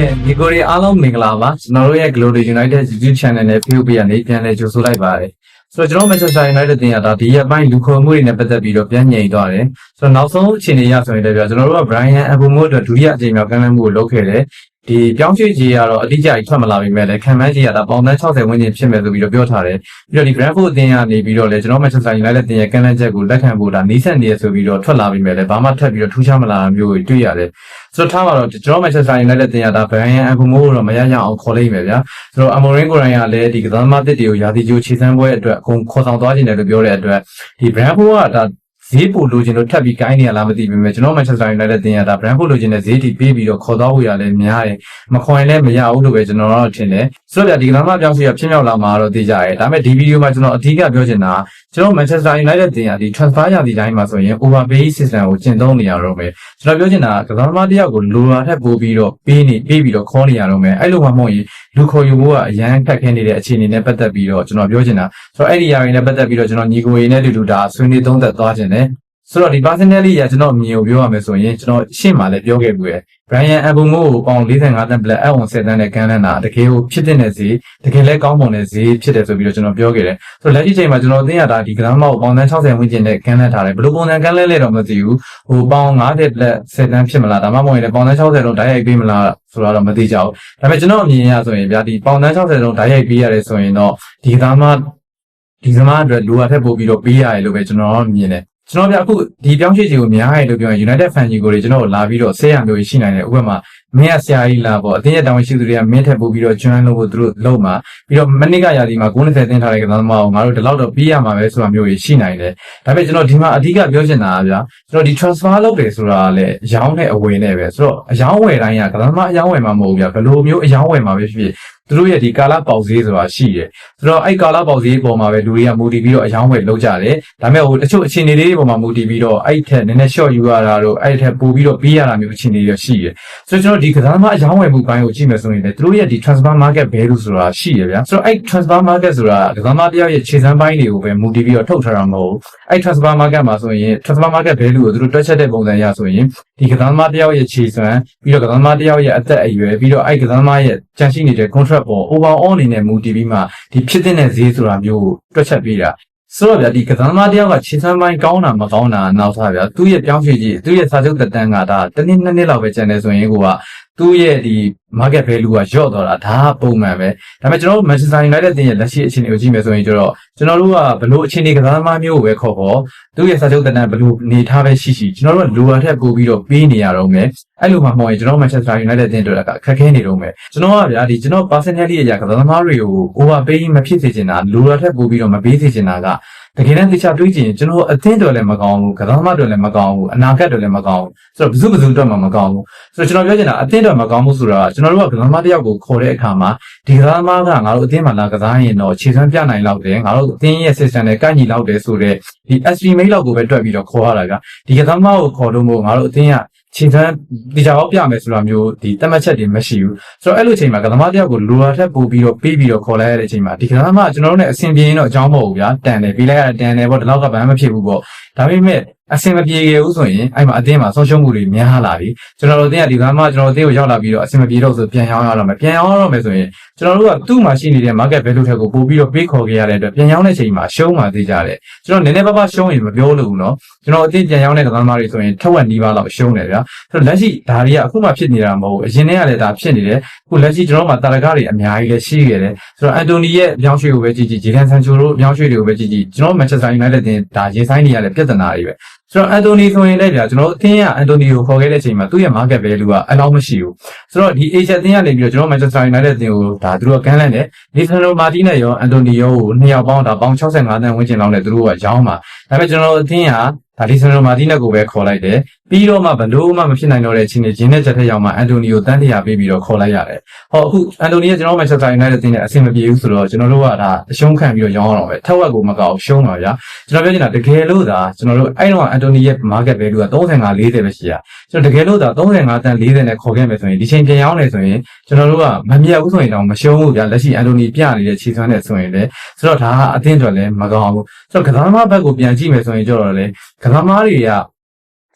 ဒီကိုရီအားလုံးမင်္ဂလာပါကျွန်တော်တို့ရဲ့ Global United YouTube Channel နဲ့ Facebook Page ကနေပြန်လည်ကြိုဆိုလိုက်ပါတယ်ဆိုတော့ကျွန်တော် Manchester United တင်ရတာဒီရက်ပိုင်းလူခေါ်မှုတွေနဲ့ပတ်သက်ပြီးတော့ပြန်ညင်သွားတယ်ဆိုတော့နောက်ဆုံးအခြေအနေရဆိုရင်လည်းကျွန်တော်တို့က Brian Mbeumo အတွက်ဒုတိယအကြိမ်မြောက်ကမ်းလှမ်းမှုကိုလုပ်ခဲ့တယ်ဒီပြောင်းရွှေ့ကြီးကတော့အတိအကျကြီးထွက်မလာပြီမဲ့လည်းခံမှန်းကြီးကဒါပေါင်သန်း60ဝန်းကျင်ဖြစ်မယ်ဆိုပြီးတော့ပြောထားတယ်ပြီးတော့ဒီ Brentford အသင်းကနေပြီးတော့လည်းကျွန်တော် Manchester United တင်ရဲ့ကမ်းလှမ်းချက်ကိုလက်ခံဖို့ဒါနီးစပ်နေရဆိုပြီးတော့ထွက်လာပြီမဲ့လည်းဘာမှထပ်ပြီးတော့ထူးခြားမလာတာမျိုးတွေတွေ့ရတယ်ဆိုတော့ထားပါတော့ကျွန်တော် Manchester United တင်ရတာ Brian Mbeumo ကိုတော့မရရအောင်ခေါ်လိုက်မယ်ဗျာဆိုတော့ Amorim ကိုယ်တိုင်ကလည်းဒီကစားသမားတစ်တွေကိုရာသီကျိုးခြေစမ်းပွဲအတွက်အကုန်ခေါ်ဆောင်သွားခြင်းတယ်လို့ပြောတဲ့အတွက်ဒီ Brentford ကဒါဈေးပိုလိုချင်လို့ထပ်ပြီးကိုင်းနေရလားမသိဘူးကျွန်တော် Manchester United တင်ရတာ Brentford လိုချင်တဲ့ဈေးတီပေးပြီးတော့ခေါ်သွားဖို့ရလဲများတယ်မခေါ်ရင်လည်းမရဘူးလို့ပဲကျွန်တော်တော့ထင်တယ်ဆိုတော့ဒီကစားသမားပြောင်းရွှေ့ရဖြစ်မြောက်လာမှာတော့သိကြရဲဒါပေမဲ့ဒီဗီဒီယိုမှာကျွန်တော်အဓိကပြောချင်တာကျွန်တော် Manchester United တင်ရဒီ transfer ရသည့်တိုင်းမှာဆိုရင် overpay system ကိုကျင့်သုံးနေရတော့မယ်ကျွန်တော်ပြောချင်တာကစားသမားတစ်ယောက်ကိုလိုလာထက်ပိုပြီးတော့ပေးပြီးတော့ခေါ်နေရတော့မယ်အဲ့လိုမှမဟုတ်ရင်လူခေါ်ယူဖို့ကအရန်ခက်ခဲနေတဲ့အခြေအနေနဲ့ပတ်သက်ပြီးတော့ကျွန်တော်ပြောချင်တာဆိုတော့အဲ့ဒီຢာတွေနဲ့ပတ်သက်ပြီးတော့ကျွန်တော်ညီကိုရင်းနဲ့တူဒါဆွေးနွေးသုံးသပ်သွားခြင်းတယ်ဆိုတော့ဒီ personally ရကျွန်တော်အမြင်ကိုပြောရမယ်ဆိုရင်ကျွန်တော်ရှင်းမှလည်းပြောခဲ့ဘူးရယ် Brian Mbeumo ကိုပေါင်45တန်း black အုံ10တန်းနဲ့ကမ်းလှမ်းတာတကယ်ကိုဖြစ်တဲ့ဈေးတကယ်လည်းကောင်းပုံတဲ့ဈေးဖြစ်တယ်ဆိုပြီးတော့ကျွန်တော်ပြောခဲ့တယ်ဆိုတော့လက်ရှိချိန်မှာကျွန်တော်သိရတာဒီကစားသမားကိုပေါင်60ဝန်းကျင်နဲ့ကမ်းလှမ်းထားတယ်ဘယ်လိုပုံစံကမ်းလှမ်းလဲတော့မသိဘူးဟိုပေါင်50 black 10တန်းဖြစ်မလားဒါမှမဟုတ်ရင်လည်းပေါင်60လုံးဓာတ်ရိုက်ပေးမလားဆိုတာတော့မသိကြဘူးဒါပေမဲ့ကျွန်တော်အမြင်အရဆိုရင်ဗျာဒီပေါင်60လုံးဓာတ်ရိုက်ပေးရတယ်ဆိုရင်တော့ဒီကစားသမားအတွက်လိုအပ်တဲ့ပို့ပြီးတော့ပေးရတယ်လို့ပဲကျွန်တော်မြင်တယ်ကျွန်တော်ပြအခုဒီပြောင်းရွှေ့ကြီးကိုများရဲလို့ပြောရင် United fan ကြီးကိုတွေကျွန်တော်လာပြီးတော့ဆဲရမျိုးရှိနိုင်တယ်ဥပမာမင်းကဆရာကြီးလာပေါ့အတင်းရဲ့တောင်းရှိသူတွေကမင်းထက်ပို့ပြီးတော့ join လုပ်ဖို့သူတို့လုပ်မှာပြီးတော့မနစ်ကရာသီမှာ90တင်ထားတဲ့ကစားသမားကိုငါတို့ဒီလောက်တော့ပြီးရမှာပဲဆိုတာမျိုးကြီးရှိနိုင်တယ်ဒါပေမဲ့ကျွန်တော်ဒီမှာအဓိကပြောချင်တာကဗျာကျွန်တော်ဒီ transfer လုပ်တယ်ဆိုတာကလည်းအယောင်းနဲ့အဝယ်နဲ့ပဲဆိုတော့အယောင်းဝယ်တိုင်းကကစားသမားအယောင်းဝယ်မှာမဟုတ်ဘူးဗျာဘယ်လိုမျိုးအယောင်းဝယ်မှာပဲဖြစ်သူတို့ရဲ့ဒီကာလပေါက်ဈေးဆိုတာရှိတယ်ဆိုတော့အဲ့ကာလပေါက်ဈေးပေါ်မှာပဲလူတွေကမူတည်ပြီးတော့အယောင်းဝယ်လုပ်ကြတယ်ဒါပေမဲ့ဟိုတချို့အခြေအနေလေးတွေပေါ်မှာမူတည်ပြီးတော့အဲ့ထက်နည်းနည်း short ယူရတာတို့အဲ့ထက်ပိုပြီးတော့ပေးရတာမျိုးအခြေအနေတွေရှိတယ်ဆိုတော့ကျွန်တော်ဒီကစားသမားအယောင်းဝယ်မှုပိုင်းကိုကြည့်မယ်ဆိုရင်လည်းသူတို့ရဲ့ဒီ transfer market value ဆိုတာရှိရဗျာဆိုတော့အဲ့ transfer market ဆိုတာကစားသမားတယောက်ရဲ့ခြေစမ်းပိုင်းတွေကိုပဲမူတည်ပြီးတော့ထုတ်ထားတာမဟုတ်ဘူးအဲ့ transfer market မှာဆိုရင် transfer market value ကိုသူတို့တွက်ချက်တဲ့ပုံစံအရဆိုရင်ဒီကစားသမားတယောက်ရဲ့ခြေစမ်းပြီးတော့ကစားသမားတယောက်ရဲ့အသက်အရွယ်ပြီးတော့အဲ့ကစားသမားရဲ့ကြန့်ရှိနေတဲ့ contract ပေါ် overall အနေနဲ့မူတည်ပြီးမှဒီဖြစ်တဲ့ဈေးဆိုတာမျိုးကိုတွက်ချက်ပေးတာဆိုတော့ဗျာဒီကစားသမားတယောက်ကခြေစမ်းပိုင်းကောင်းတာမကောင်းတာနောက်သားဗျာသူ့ရဲ့ပြောင်းရွှေ့ကြီးသူ့ရဲ့စာချုပ်သက်တမ်းကဒါတစ်နှစ်နှစ်နှစ်လောက်ပဲကျန်နေဆိုရင်ကိုကသူ့ရဲ့ဒီ market value ကလျော့သွားတာဒါကပုံမှန်ပဲဒါပေမဲ့ကျွန်တော်တို့ Manchester United တင်ရဲ့လက်ရှိအခြေအနေကိုကြည့်မယ်ဆိုရင်ကျွန်တော်တို့ကဘလို့အခြေအနေကစားသမားမျိုးကိုပဲခေါ်သူ့ရဲ့စာချုပ်သက်တမ်းဘလို့နေထားပဲရှိကျွန်တော်တို့ကလိုအပ်တဲ့ပို့ပြီးတော့ပေးနေရတော့မယ်အဲ့လိုမှမဟုတ်ရင်ကျွန်တော် Manchester United တင်တို့ကခက်ခဲနေတော့မယ်ကျွန်တော်ကဗျာဒီကျွန်တော် personally အရာကစားသမားတွေကို overpay မဖြစ်စေချင်တာလိုအပ်တဲ့ပို့ပြီးတော့မပေးစေချင်တာကတကယ်တမ်းတခြားတွေးကြည့်ရင်ကျွန်တော်အသင်းတော်လည်းမကောင်းဘူးကစားသမားတော်လည်းမကောင်းဘူးအနာဂတ်တော်လည်းမကောင်းဘူးဆိုတော့ဘယ်သူအတွက်မှမကောင်းဘူးဆိုတော့ကျွန်တော်ပြောချင်တာအသင်းတော်မကောင်းဘူးဆိုတာကျွန်တော်တို့ကကစားသမားတစ်ယောက်ကိုခေါ်တဲ့အခါမှာဒီကစားသမားကငါတို့အသင်းမှာလာကစားရင်တော့ခြေစွမ်းပြနိုင်လောက်တယ်ငါတို့အသင်းရဲ့ system နဲ့ကိုက်ညီလောက်တယ်ဆိုတော့ဒီ estimate လောက်ကိုပဲတွက်ပြီးတော့ခေါ်ရတာကဒီကစားသမားကိုခေါ်လို့မို့ငါတို့အသင်းကခြေစွမ်းဒီကြောက်ပြမယ်ဆိုတာမျိုးဒီတတ်မှတ်ချက်တွေမရှိဘူးဆိုတော့အဲ့လိုချိန်မှာကစားသမားတစ်ယောက်ကိုလိုအပ်တဲ့ပို့ပြီးတော့ပေးပြီးတော့ခေါ်လိုက်ရတဲ့အချိန်မှာဒီကစားသမားကကျွန်တော်တို့နဲ့အဆင်ပြေရင်တော့အကြောင်းမဟုတ်ဘူးဗျာတန်တယ်ပေးလိုက်ရတန်တယ်ပေါ့ဒီလောက်ကဘာမှမဖြစ်ဘူးပေါ့ဒါပေမဲ့အဆင်မပြေခဲ့ဘူးဆိုရင်အဲ့မှာအသင်းမှာဆုံးရှုံးမှုတွေများလာပြီကျွန်တော်တို့အသင်းကဒီကမှကျွန်တော်တို့အသင်းကိုရောက်လာပြီးတော့အဆင်မပြေတော့ဆိုပြန်ရောင်းရတော့မယ်ဆိုရင်ကျွန်တော်တို့ကသူ့မှာရှိနေတဲ့ market value ထက်ကိုပို့ပြီးတော့ပေးခေါ်ခဲ့ရတဲ့အတွက်ပြန်ရောင်းတဲ့ချိန်မှာရှုံးမှသေးကြတယ်ကျွန်တော်နည်းနည်းပါးပါးရှုံးရင်မပြောလို့ဘူးเนาะကျွန်တော်အသင်းပြန်ရောင်းတဲ့ကစားသမားတွေဆိုရင်ထက်ဝက်နီးပါးလောက်ရှုံးတယ်ဗျာဆိုတော့လက်ရှိဒါတွေကအခုမှဖြစ်နေတာမဟုတ်ဘူးအရင်တည်းကလည်းဒါဖြစ်နေတယ်အခုလက်ရှိကျွန်တော်တို့မှာတာရကတွေအများကြီးလည်းရှိခဲ့တယ်ဆိုတော့အန်တိုနီရဲ့ပြောင်းရွှေ့ကိုပဲကြည့်ဂျီဒန်ဆန်ချိုတို့ပြောင်းရွှေ့တွေကိုပဲကြည့်ကျွန်တော် Manchester United တင်ဒါရင်ဆိုင်နေရတဲ့ပြဿနာတွေပဲဆိုတော့အန်တိုနီဆိုရင်လည်းဗျာကျွန်တော်အသင်းကအန်တိုနီကိုခေါ်ခဲ့တဲ့အချိန်မှာသူ့ရဲ့ market value ကအလောက်မရှိဘူးဆိုတော့ဒီ Asia အသင်းကနေပြီးတော့ကျွန်တော် Manchester United အသင်းကိုဒါသူတို့ကမ်းလှမ်းတယ်ဒီဆန်လိုမာတီနဲ့ရောအန်တိုနီရောကိုနှစ်ယောက်ပေါင်းဒါပေါင်း65တန်းဝန်းကျင်လောက်နဲ့သူတို့ကရောင်းမှာဒါပေမဲ့ကျွန်တော်အသင်းကဒါဒီဆန်လိုမာတီနဲ့ကိုပဲခေါ်လိုက်တယ်ပြီးတော့မှဘလို့မှမဖြစ်နိုင်တော့တဲ့အချိန်နဲ့ဂျင်းနဲ့ချက်ထက်ရောက်မှအန်တိုနီကိုတန်းတရာပေးပြီးတော့ခေါ်လိုက်ရတယ်ဟောအခုအန်တိုနီကကျွန်တော် Manchester United အသင်းနဲ့အဆင်မပြေဘူးဆိုတော့ကျွန်တော်တို့ကဒါအရှုံးခံပြီးတော့ရောင်းရတော့ပဲထက်ဝက်ကိုမကောက်ရှုံးပါဗျာကျွန်တော်ပြောချင်တာတကယ်လို့ဒါကျွန်တော်တို့အဲ့တော့အန်တိုနီရဲ့ market value က35-40ပဲရှိရကျွန်တော်တကယ်လို့ဒါ35တန်း40နဲ့ခေါ်ခဲ့မယ်ဆိုရင်ဒီချိန်ပြန်ရောင်းနေဆိုရင်ကျွန်တော်တို့ကမမြတ်ဘူးဆိုရင်တော့မရှုံးဘူးဗျာလက်ရှိအန်တိုနီပြနေတဲ့ခြေစွမ်းနဲ့ဆိုရင်လည်းဆိုတော့ဒါကအသင်းအတွက်လည်းမကောင်းဘူးဆိုတော့ကစားသမားဘက်ကိုပြန်ကြည့်မယ်ဆိုရင်ကျတော့လေကစားသမားတွေက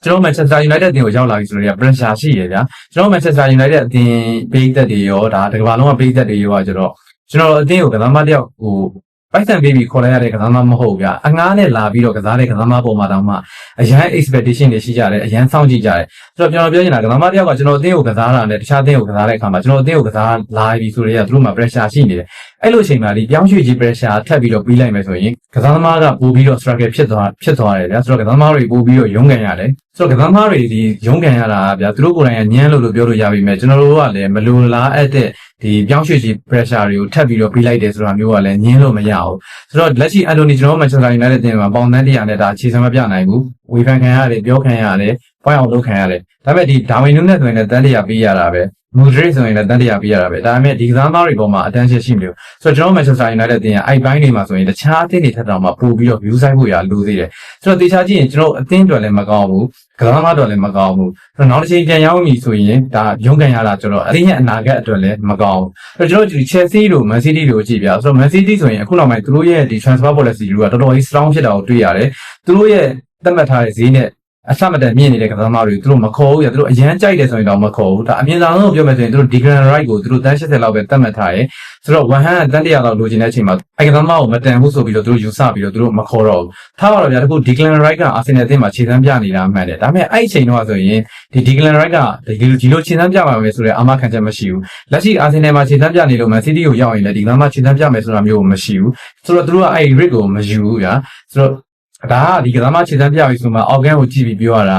ကျွန်တော် Manchester United အသင်းကိုရောက်လာပြီဆိုတော့ pressure ရှိရဗျာကျွန်တော် Manchester United အသင်းပေးသက်တွေရောဒါတကဘာလုံးကပေးသက်တွေရောကျွန်တော်အသင်းကိုကစားမတယောက်ဟိုပိုက်ဆံပေးပြီးခေါ်လိုက်ရတဲ့ကစားမမဟုတ်ဗျာအငားနဲ့လာပြီးတော့ကစားတဲ့ကစားမပေါ်မှာတောင်မှအရန် expectation တွေရှိကြတယ်အရန်စောင့်ကြည့်ကြတယ်ဆိုတော့ကျွန်တော်ပြောချင်တာကစားမတယောက်ကကျွန်တော်အသင်းကိုကစားတာနဲ့တခြားအသင်းကိုကစားတဲ့အခါမှာကျွန်တော်အသင်းကိုကစားလာပြီဆိုတော့သူတို့မှာ pressure ရှိနေတယ်အဲ့လိုအချိန်မှာဒီပြောင်းရွှေ့ကြီး pressure ထပ်ပြီးတော့ပြီးလိုက်မယ်ဆိုရင်ကစားသမားကပို့ပြီးတော့ struggle ဖြစ်သွားတယ်ဗျာဆိုတော့ကစားသမားတွေပို့ပြီးတော့ရုန်းကန်ရတယ်ဆိုတော့ကစားသမားတွေဒီရုန်းကန်ရတာဗျာသူတို့ကိုယ်တိုင်ကညမ်းလို့ပြောလို့ရပြီမဲ့ကျွန်တော်တို့ကလည်းမလိုလားအပ်တဲ့ဒီပြောင်းရွှေ့ကြီး pressure တွေကိုထပ်ပြီးတော့ပြီးလိုက်တယ်ဆိုတာမျိုးကလည်းညင်းလို့မရဘူးဆိုတော့လက်ရှိအန်တိုနီကျွန်တော် Manchester United တင်မှာပေါင်တန်း100နဲ့ဒါအခြေစံမပြနိုင်ဘူးဝေဖန်ခံရတယ်ပြောခံရတယ်ပွိုင်းအောင်လုပ်ခံရတယ်ဒါပေမဲ့ဒီဒါဝင်နုနဲ့ဆိုရင်လည်းတန်း100ပေးရတာပဲမူဒရစ်ဆိုရင်လည်းတန်း100ပေးရတာပဲဒါပေမဲ့ဒီကစားသမားတွေပေါ်မှာ attention ရှိမလို့ဆိုတော့ကျွန်တော် Manchester United တင်ရအိုက်ပိုင်းတွေမှာဆိုရင်တခြားအသင်းတွေထက်တောင်မှပို့ပြီးတော့ view ဆိုင်ဖို့ရလိုသေးတယ်ဆိုတော့တေချာကြည့်ရင်ကျွန်တော်အသင်းတွေလည်းမကောင်းဘူးကစားသမားတွေလည်းမကောင်းဘူးဆိုတော့နောက်တစ်ချိန်ပြန်ရောက်ပြီဆိုရင်ဒါရုန်းကန်ရတာကျွန်တော်အသင်းရဲ့အနာဂတ်အတွက်လည်းမကောင်းဘူးဆိုတော့ကျွန်တော်ဒီ Chelsea တို့ Man City တို့ကြည့်ပြဆိုတော့ Man City ဆိုရင်အခုနောက်ပိုင်းသူတို့ရဲ့ဒီ transfer policy တွေကတော်တော်ကြီး strong ဖြစ်တာကိုတွေ့ရတယ်သူတို့ရဲ့သတ်မှတ်ထားတဲ့ဈေးနဲ့အဆမတန်မြင့်နေတဲ့ကစားသမားတွေသူတို့မခေါ်ဘူးရသူတို့အရန်ကြိုက်တယ်ဆိုရင်တော့မခေါ်ဘူးဒါအမြင်သာဆုံးပြောမယ်ဆိုရင်သူတို့ Declan Rice ကိုသူတို့တန်း80လောက်ပဲသတ်မှတ်ထားတယ်ဆိုတော့100တန်း100လောက်လိုချင်တဲ့အချိန်မှာအဲ့ကစားသမားကိုမတန်ဘူးဆိုပြီးတော့သူတို့ယူဆပြီးတော့သူတို့မခေါ်တော့ဘူးထားပါတော့ဗျာတခု Declan Rice က Arsenal အသင်းမှာခြေစမ်းပြနေတာမှန်တယ်ဒါပေမဲ့အဲ့အချိန်တော့ဆိုရင်ဒီ Declan Rice ကဒီလိုခြေစမ်းပြပါမယ်ဆိုတဲ့အာမခံချက်မရှိဘူးလက်ရှိ Arsenal မှာခြေစမ်းပြနေလို့ Man City ကိုရောက်ရင်လည်းဒီကစားသမားခြေစမ်းပြမယ်ဆိုတာမျိုးမရှိဘူးဆိုတော့သူတို့ကအဲ့ risk ကိုမယူဘူးဗျာဆိုတော့ဒါကဒီကစားမခြေစမ်းပြပြီဆိုမှအောက်ကန်ကိုကြည့်ပြီးပြောရတ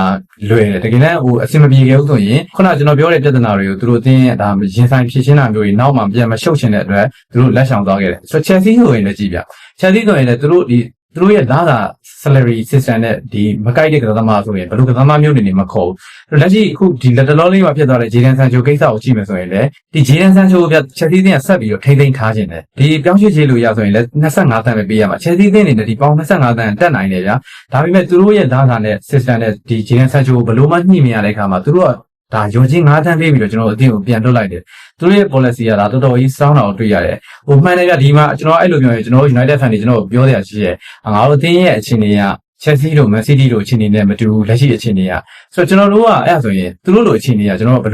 ာလွယ်တယ်တကယ်တမ်းဟိုအဆင်မပြေခဲ့ဘူးဆိုရင်ခုနကျွန်တော်ပြောတဲ့ပြဿနာတွေကိုသူတို့အင်းဒါရင်ဆိုင်ဖြေရှင်းတာမျိုးတွေနောက်မှပြန်မရှုပ်ချင်တဲ့အတွက်သူတို့လက်ဆောင်သွားခဲ့တယ်ဆိုတော့ Chelsea ဆိုရင်လည်းကြည့်ပြ Chelsea ဆိုရင်လည်းသူတို့ရဲ့လာတာ salary system နဲ့ဒီမကိုက်တဲ့ကစားသမားဆိုရင်ဘယ်လိုကစားသမားမျိုးတွေနေမခေါ်ဘူးလက်ရှိအခုဒီလက်တလောလေးမှာဖြစ်သွားတဲ့ Jadon Sancho ကိစ္စကိုကြည့်မယ်ဆိုရင်လည်းဒီ Jadon Sancho ကိုChelsea တင်းကဆက်ပြီးတော့ထိမ့်သိမ်းထားခြင်းတယ်ဒီပြောင်းရွှေ့ခြေလို့ရဆိုရင်လည်း25တန်းပဲပေးရမှာ Chelsea တင်းနေနဲ့ဒီပေါင်25တန်းတက်နိုင်တယ်ဗျာဒါပေမဲ့သူတို့ရဲ့လာတာနဲ့ system နဲ့ဒီ Jadon Sancho ကိုဘယ်လိုမှညှိမရတဲ့အခါမှာသူတို့ကဒါရုံချင်း9တန်းပေးပြီးတော့ကျွန်တော်အတင်းကိုပြန်လွတ်လိုက်တယ်သူတို့ရဲ့ policy ကဒါတော်တော်ကြီးစောင်းတာကိုတွေ့ရတယ်ဟိုမှန်တယ်ဗျဒီမှာကျွန်တော်အဲ့လိုပြောရင်ကျွန်တော် United fan တွေကျွန်တော်ပြောရရှိရဲငါတို့အတင်းရဲ့အခြေအနေက Chelsea တို့ Man City တို့အခြေအနေနဲ့မတူဘူးလက်ရှိအခြေအနေကဆိုတော့ကျွန်တော်တို့ကအဲ့ဒါဆိုရင်သူတို့လိုအခြေအနေကကျွန်တော်ဘယ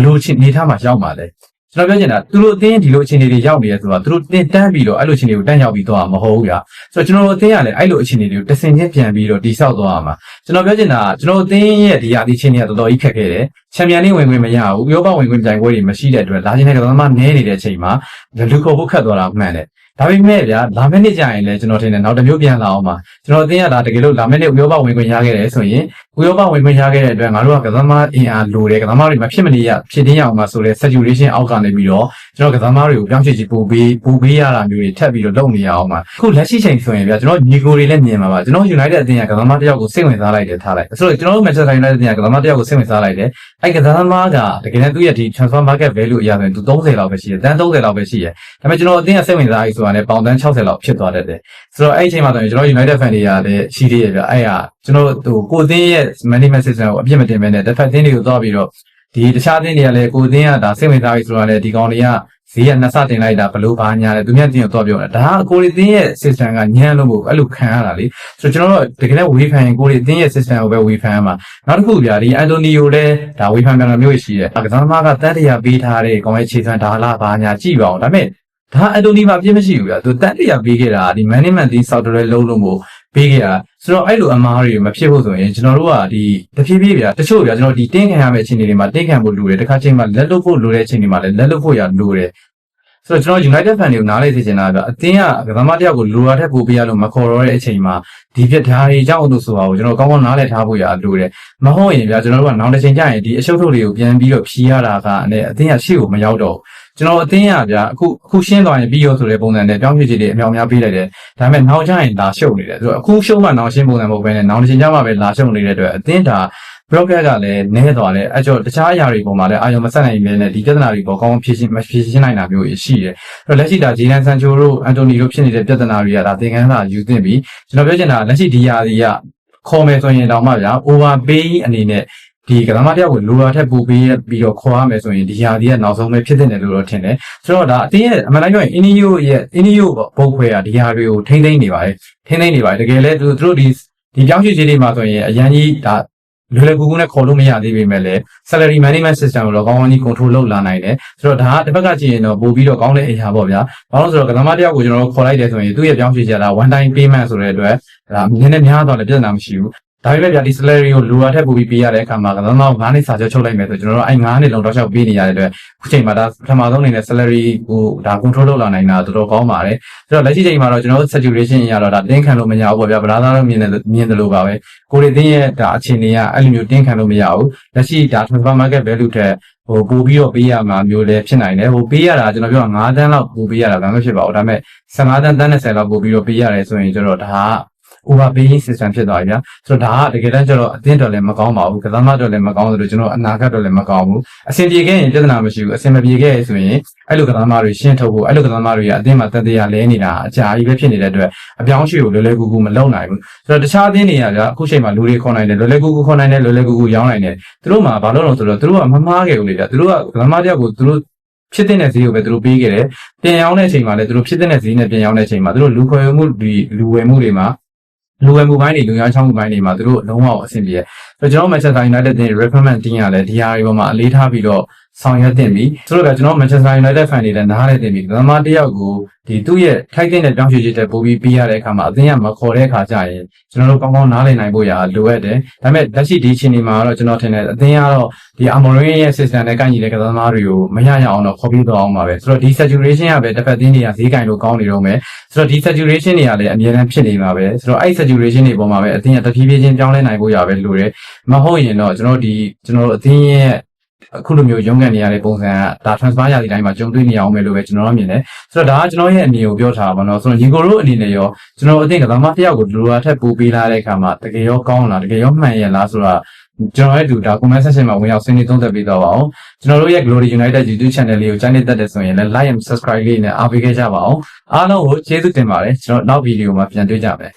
်လိုအခြေအနေထားမှာရောက်မှာလဲကျွန်တော်ပြောချင်တာသူတို့အတင်းဒီလိုအခြေအနေတွေရောက်နေရဆိုတာသူတို့တင်တန်းပြီးတော့အဲ့လိုအခြေအနေကိုတန်းရောက်ပြီးသွားမှာမဟုတ်ဘူးဗျာဆိုတော့ကျွန်တော်တို့အတင်းကလည်းအဲ့လိုအခြေအနေတွေကိုတဆင်ချင်းပြန်ပြီးတော့တိဆောက်သွားမှာကျွန်တော်ပြောချင်တာကျွန်တော်အတင်းရဲ့ဒီရာသီအခြေအနေကတော်တော်ကြီးခက်ခဲတယ်ချန်ပီယံလိဝင်ခွင့်မရဘူးဥရောပဝင်ခွင့်ပြိုင်ပွဲတွေမရှိတဲ့အတွက်လာခြင်းတဲ့ကစားသမားနည်းနေတဲ့အချိန်မှာလူခေါ်ဖို့ခက်သွားတာမှန်တယ်ဒါပေမဲ့ဗျာလာမယ့်နေ့ကျရင်လည်းကျွန်တော်ထင်တယ်နောက်တစ်မျိုးပြန်လာအောင်ပါကျွန်တော်အတင်းကဒါတကယ်လို့လာမယ့်နေ့ဥရောပဝင်ခွင့်ရခဲ့တယ်ဆိုရင်ဥရောပဝင်ခွင့်ရခဲ့တဲ့အတွက်ငါတို့ကကစားသမားအင်အားလိုတယ်ကစားသမားတွေမဖြစ်မနေရဖြစ်တင်းရအောင်ပါဆိုတဲ့ saturation အောက်ကနေပြီးတော့ကျွန်တော်ကစားသမားတွေကိုပြောင်းရွှေ့ချပို့ပေးရတာမျိုးတွေထပ်ပြီးတော့လုပ်နေရအောင်ပါအခုလက်ရှိချိန်ဆိုရင်ဗျာကျွန်တော်ညီကိုတွေလည်းမြင်ပါပါကျွန်တော် United အသင်းကကစားသမားတစ်ယောက်ကိုစိတ်ဝင်စားလိုက်တယ်ထားလိုက်ဆိုတော့ကျွန်တော်တို့ Manchester United အသင်းကကစားသမားတစ်ယောက်ကိုစိတ်ဝင်စားလိုက်တယ်အဲ့ကစားသမားကတကယ်တမ်းသူ့ရဲ့ဒီ transfer market value အရာဆိုရင်သူ30လောက်ပဲရှိတယ်တန်း30လောက်ပဲရှိတယ်ဒါပေမဲ့ကျွန်တော်အသင်းကစိတ်ဝင်စားပြီးဆိုတာလည်းပေါင်တန်း60လောက်ဖြစ်သွားတတ်တယ်ဆိုတော့အဲ့အချိန်မှာဆိုရင်ကျွန်တော် United fan တွေကလည်းရှိသေးတယ်ဗျအဲ့ဟာကျွန်တော်တို့ကိုအသင်းရဲ့ management system ကိုအပြစ်မတင်ဘဲနဲ့တစ်ဖက်သင်းတွေကိုသွားပြီးတော့ဒီတခြားသင်းတွေကလည်းကိုအသင်းကဒါစိတ်ဝင်စားပြီးဆိုတာလည်းဒီကောင်တွေကဈေးကနှစ်ဆတင်လိုက်တာဘလို့ဘာညာလဲသူများတင်းကိုသွားပြောတာဒါကကိုရီတင်းရဲ့ system ကညံ့လို့မို့အဲ့လိုခံရတာလေဆိုတော့ကျွန်တော်တို့တကယ်လည်းဝေဖန်ရင်ကိုရီတင်းရဲ့ system ကိုပဲဝေဖန်ရမှာနောက်တစ်ခုဗျာဒီအန်တိုနီယိုလည်းဒါဝေဖန်ပြန်တာမျိုးရှိတယ်ကစားသမားကတန်းတရာပေးထားတဲ့ကောင်ရဲ့ခြေစွမ်းဒါလားဘာညာကြည့်ပါအောင်ဒါပေမဲ့ဒါအန်တိုနီမှာပြည့်မရှိဘူးဗျာသူတန်းတရာပေးခဲ့တာဒီ management ဒီ software လုံးလို့မို့ပေးခဲ့တာဆိုတော့အဲ့လိုအမားတွေမဖြစ်ဖို့ဆိုရင်ကျွန်တော်တို့ကဒီတဖြည်းဖြည်းဗျာတချို့ဗျာကျွန်တော်ဒီတင်းခံရမယ့်အခြေအနေတွေမှာတင်းခံဖို့လိုတယ်တခါချိန်မှာလက်လွတ်ဖို့လိုတဲ့အခြေအနေမှာလည်းလက်လွတ်ဖို့ရလိုတယ်ဆိုတော့ကျွန်တော် United fan တွေကိုနားလေသိချင်တာဗျအသင်းကကစားမတယောက်ကိုလိုရာထက်ပိုပေးရလို့မခေါ်တော့တဲ့အချိန်မှာဒီပြက်ဓာတ်တွေကြောင့်လို့ဆိုတာကိုကျွန်တော်ကောင်းကောင်းနားလည်ထားဖို့ရလိုတယ်မဟုတ်ရင်ဗျာကျွန်တော်တို့ကနောက်တစ်ချိန်ကျရင်ဒီအရှုပ်ထုတ်တွေကိုပြန်ပြီးတော့ဖြီးရတာကအသင်းကရှေ့ကိုမရောက်တော့ကျွန်တော်အသင်းရဗျာအခုရှင်းသွားရင်ပြီးရောဆိုတဲ့ပုံစံနဲ့ပြောင်းရွှေ့ခြေတွေအများများပေးလိုက်တယ်ဒါပေမဲ့နောက်ကျရင်လာရှုပ်နေတယ်ဆိုတော့အခုရှုပ်မှနောက်ရှင်းပုံစံမဟုတ်ဘဲနဲ့နောက်တစ်ချိန်ကျမှပဲလာရှုပ်နေတဲ့အတွက်အသင်းဒါbroker ကလည်းနည်းသွားတယ်အဲ့ကြောင့်တခြားအရာတွေပေါ်မှာလည်းအာရုံမဆက်နိုင်ဘူးနဲ့ဒီပြဿနာတွေပေါ်ကောင်းဖြေရှင်းနိုင်တာမျိုးရှိတယ်အဲ့တော့လက်ရှိဒါဂျီနန်ဆန်ချိုတို့အန်တိုနီတို့ဖြစ်နေတဲ့ပြဿနာတွေကဒါသင်ခန်းစာယူသင့်ပြီကျွန်တော်ပြောချင်တာလက်ရှိဒီယာဒီကခေါ်မယ်ဆိုရင်တောင်မှဗျာ overpay အနေနဲ့ဒီကစားမတယောက်ကိုလိုရာထက်ပိုပေးပြီးတော့ခေါ်ရမယ်ဆိုရင်ဒီယာဒီကနောက်ဆုံးပဲဖြစ်တဲ့လို့တော့ထင်တယ်ဆိုတော့ဒါအတင်းရဲ့အမှန်တိုင်းပြောရင်အင်းနီယိုပုံခွဲကဒီယာတွေကိုထိမ့်သိမ့်နေပါတယ်တကယ်လဲသူတို့ဒီပြောင်းရွှေ့ခြေတွေမှာဆိုရင်အရန်ကြီးဒါ လွယ်လွယ်ကူကူနဲ့ခေါ်လို့မရသေးပေမဲ့လည်း salary management system ကိုတော့ကောင်းကောင်းကြီး control လုပ်လာနိုင်တယ်ဆိုတော့ဒါကတစ်ဖက်ကကြည့်ရင်တော့ပို့ပြီးတော့ကောင်းတဲ့အရာပေါ့ဗျာဘာလို့ဆိုတော့ကစားသမားတယောက်ကိုကျွန်တော်တို့ခေါ်လိုက်တယ်ဆိုရင်သူ့ရဲ့ပြောင်းရွှေ့ချက်ဒါ one time payment ဆိုတဲ့အတွက်ဒါနည်းနည်းများတော့လည်းပြဿနာမရှိဘူးဒါပေမဲ့ဗျာဒီ salary ကိုလိုအပ်တဲ့ပို့ပြီးပေးရတဲ့အခါမှာကစားသမားကို9နှစ်စာချုပ်ချုပ်လိုက်မယ်ဆိုကျွန်တော်တို့အဲ့9နှစ်လုံးတော့ရှောက်ပေးနေရတဲ့အတွက်အခုချိန်မှာဒါပထမဆုံးအနေနဲ့ salary ကိုဒါ control လုပ်လာနိုင်တာတော်တော်ကောင်းပါတယ်ဆိုတော့လက်ရှိချိန်မှာတော့ကျွန်တော်တို့ saturation အရာတော့ဒါတင်းခံလို့မရဘူးပေါ့ဗျာဗလာသားတော့မြင်တယ်လို့ပါပဲကိုရီတင်းရဲ့ဒါအခြေအနေကအဲ့လိုမျိုးတင်းခံလို့မရဘူးလက်ရှိဒါ transfer market value ထက်ပို့ပြီးတော့ပေးရမှာမျိုးလည်းဖြစ်နိုင်တယ်ပေးရတာကျွန်တော်ပြော9တန်းလောက်ပို့ပေးရတာဘာမှဖြစ်ပါဘူးဒါပေမဲ့15တန်း30လောက်ပို့ပြီးတော့ပေးရတယ်ဆိုရင်ကျတော့ဒါကoverpaying system ဖြစ်သွားပြီဗျာဆိုတော့ဒါကတကယ်တမ်းကျတော့အသင်းတော်လည်းမကောင်းပါဘူးကစားမတော်လည်းမကောင်းဆိုတော့ကျွန်တော်အနာဂတ်တော်လည်းမကောင်းဘူးအဆင်ပြေခဲ့ရင်ပြဿနာမရှိဘူးအဆင်မပြေခဲ့ရဆိုရင်အဲ့လိုကစားမတွေရှင်းထုတ်ဖို့အဲ့လိုကစားမတွေကအသင်းမှာတန်တရားလဲနေတာအကြာကြီးပဲဖြစ်နေတဲ့အတွက်အပြောင်းအရွှေ့ကိုလွယ်လွယ်ကူကူမလုပ်နိုင်ဘူးဆိုတော့တခြားအသင်းတွေကဗျာအခုချိန်မှာလူတွေခေါ်နိုင်တယ်လွယ်လွယ်ကူကူခေါ်နိုင်တယ်လွယ်လွယ်ကူကူရောင်းနိုင်တယ်သူတို့မှာဘာလို့လဲဆိုတော့သူတို့ကမမှားခဲ့ဘူးလေဗျာသူတို့ကကစားမတယောက်ကိုသူတို့ဖြစ်တဲ့ဈေးကိုပဲသူတို့ပေးခဲ့တယ်ပြန်ရောင်းတဲ့အချိန်မှာလည်းသူတို့ဖြစ်တဲ့ဈေးနဲ့ပြန်ရောင်းတဲ့အချိန်မှာသူတို့လူခွဲမှုလူဝယ်မှုတွေမှာလူဝယ်မှုပိုင်းတွေလူရောင်းချောင်းမှုပိုင်းတွေမှာသူတို့လုံးဝအဆင်ပြေတယ်ဆိုတော့ကျွန်တော် Manchester United တင် recommend တင်ရလဲဒီဟာတွေပေါ်မှာအလေးထားပြီးတော့ဆောင်ရွက်တင်ပြီဆိုတော့ကျွန်တော် Manchester United fan တွေလည်းနားလဲတင်ပြီကစားသမားတယောက်ကိုဒီသူ့ရဲ့ထိုက်တဲ့ပြောင်းရွှေ့ချက်ပို့ပြီးပေးရတဲ့အခါမှာအသင်းကမခေါ်တဲ့အခါကျရင်ကျွန်တော်တို့ကောင်းကောင်းနားလည်နိုင်ဖို့ရာလိုအပ်တယ်ဒါပေမဲ့လက်ရှိဒီအချိန်ဒီမှာတော့ကျွန်တော်ထင်တယ်အသင်းကတော့ဒီ Amorim ရဲ့ system နဲ့ကိုက်ညီတဲ့ကစားသမားတွေကိုမရရအောင်တော့ခေါ်ပြီးတော့အောင်ပါပဲဆိုတော့ဒီ saturation ကပဲတစ်ဖက်သင်းတွေကဈေးကင်လို့ကောင်းနေတော့မယ်ဆိုတော့ဒီ saturation တွေကလည်းအများအားဖြစ်နေမှာပဲဆိုတော့အဲ့ saturation တွေပေါ်မှာပဲအသင်းကတဖြည်းဖြည်းချင်းပြောင်းလဲနိုင်ဖို့ရာပဲလိုတယ်မဟုတ်ရင်တော့ကျွန်တော်တို့အသင်းရဲ့အခုလိုမျိုးရုံးကန်နေရတဲ့ပုံစံကဒါ transfer ရတဲ့တိုင်းမှာကြုံတွေ့နေအောင်မယ်လို့ပဲကျွန်တော်တို့မြင်တယ်ဆိုတော့ဒါကကျွန်တော်ရဲ့အမြင်ကိုပြောထားတာပါเนาะဆိုတော့ညီကိုတို့အနေနဲ့ရောကျွန်တော်အသိကဘာမှတယောက်ကိုလိုတာထက်ပိုပေးလာတဲ့အခါမှာတကယ်ရောကောင်းလားတကယ်ရောမှန်ရလားဆိုတာကျွန်တော်ရဲ့ဒါ comment section မှာဝင်ရောက်ဆွေးနွေးသုံးသပ်ပေးတော့ပါအောင်ကျွန်တော်တို့ရဲ့ Glory United YouTube channel လေးကိုကြိုက်နေတတ်တယ်ဆိုရင်လည်း like and subscribe လေးနဲ့အားပေးခဲ့ကြပါအောင်အားလုံးကိုကျေးဇူးတင်ပါတယ်ကျွန်တော်နောက်ဗီဒီယိုမှာပြန်တွေ့ကြမယ်